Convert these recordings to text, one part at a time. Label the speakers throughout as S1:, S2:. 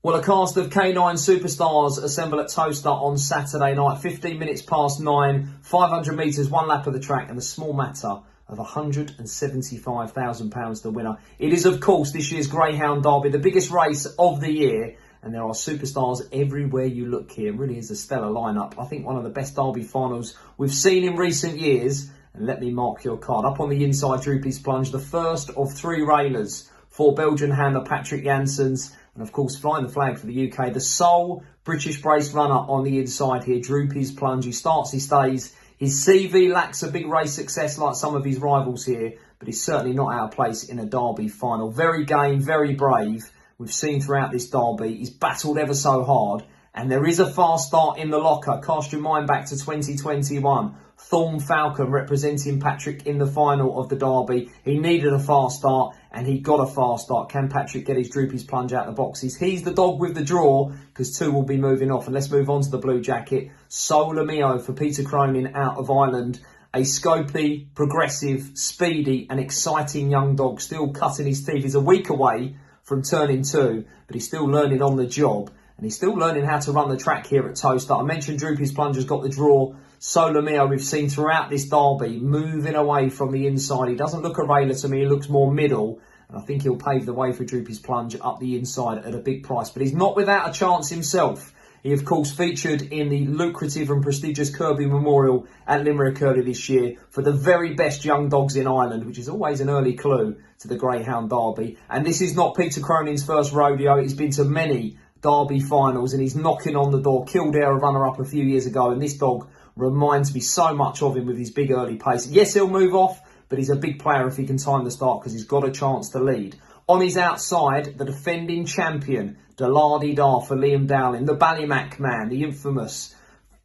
S1: Well, a cast of K9 superstars assemble at Towcester on Saturday night, 15 minutes past 9, 500 metres, one lap of the track, and a small matter of £175,000 the winner. It is, of course, this year's Greyhound Derby, the biggest race of the year, and there are superstars everywhere you look here. It really is a stellar lineup. I think one of the best Derby finals we've seen in recent years. And let me mark your card. Up on the inside, Droopy's Plunge, the first of three railers for Belgian handler Patrick Janssens. And of course, flying the flag for the UK, the sole British brace runner on the inside here, Droopy's Plunge. He starts, he stays. His CV lacks a big race success like some of his rivals here, but he's certainly not out of place in a Derby final. Very game, very brave. We've seen throughout this Derby, he's battled ever so hard. And there is a fast start in the locker. Cast your mind back to 2021. Thorn Falcon representing Patrick in the final of the Derby. He needed a fast start and he got a fast start. Can Patrick get his Droopy's Plunge out of the boxes? He's the dog with the draw because two will be moving off. And let's move on to the blue jacket. Solar Mio for Peter Cronin out of Ireland. A scopy, progressive, speedy and exciting young dog still cutting his teeth. He's a week away from turning two, but he's still learning on the job. And he's still learning how to run the track here at Towcester. I mentioned Droopy's Plunge has got the draw. Solar Mio we've seen throughout this Derby moving away from the inside. He doesn't look a railer to me. He looks more middle. And I think he'll pave the way for Droopy's Plunge up the inside at a big price. But he's not without a chance himself. He, of course, featured in the lucrative and prestigious Kirby Memorial at Limerick earlier this year for the very best young dogs in Ireland, which is always an early clue to the Greyhound Derby. And this is not Peter Cronin's first rodeo. He's been to many Derby finals and he's knocking on the door. Kildare, a runner-up a few years ago, and this dog reminds me so much of him with his big early pace. Yes, he'll move off, but he's a big player if he can time the start because he's got a chance to lead. On his outside, the defending champion, Da for Liam Dowling, the Ballymac man, the infamous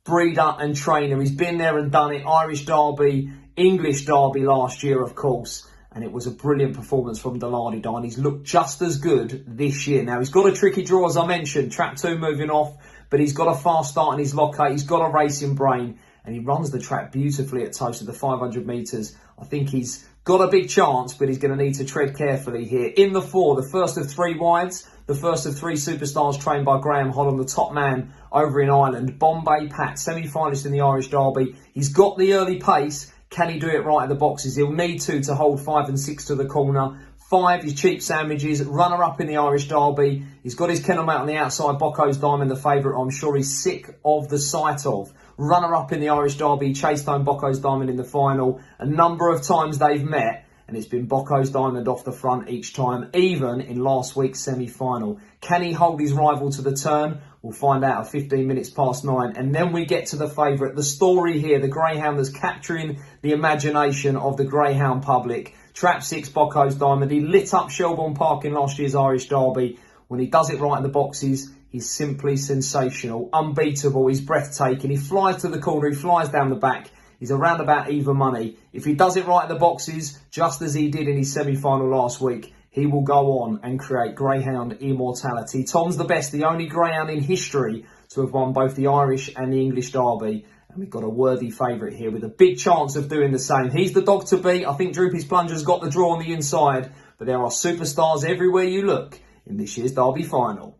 S1: breeder and trainer. He's been there and done it. Irish Derby, English Derby last year, of course. And it was a brilliant performance from Delardy and he's looked just as good this year. Now, he's got a tricky draw, as I mentioned. Trap 2 moving off, but he's got a fast start in his lockout. He's got a racing brain, and he runs the track beautifully at Towcester, the 500 metres. I think he's got a big chance, but he's going to need to tread carefully here. In the four, the first of three wides, the first of three superstars trained by Graham Holland, the top man over in Ireland. Bombay Pat, semi-finalist in the Irish Derby. He's got the early pace. Can he do it right at the boxes? He'll need to hold 5 and 6 to the corner. 5 is Cheap Sandwiches, runner-up in the Irish Derby. He's got his kennel mate on the outside, Bocco's Diamond, the favourite I'm sure he's sick of the sight of. Runner-up in the Irish Derby, chased home Bocco's Diamond in the final. A number of times they've met, and it's been Bocco's Diamond off the front each time, even in last week's semi-final. Can he hold his rival to the turn? We'll find out at 15 minutes past 9. And then we get to the favourite. The story here, the Greyhound that's capturing the imagination of the Greyhound public. Trap 6, Bocco's Diamond. He lit up Shelbourne Park in last year's Irish Derby. When he does it right in the boxes, he's simply sensational. Unbeatable. He's breathtaking. He flies to the corner. He flies down the back. He's around about even money. If he does it right in the boxes, just as he did in his semi-final last week, he will go on and create Greyhound immortality. Tom's the best, the only Greyhound in history to have won both the Irish and the English Derby. And we've got a worthy favourite here with a big chance of doing the same. He's the dog to beat. I think Droopy's Plunge has got the draw on the inside. But there are superstars everywhere you look in this year's Derby final.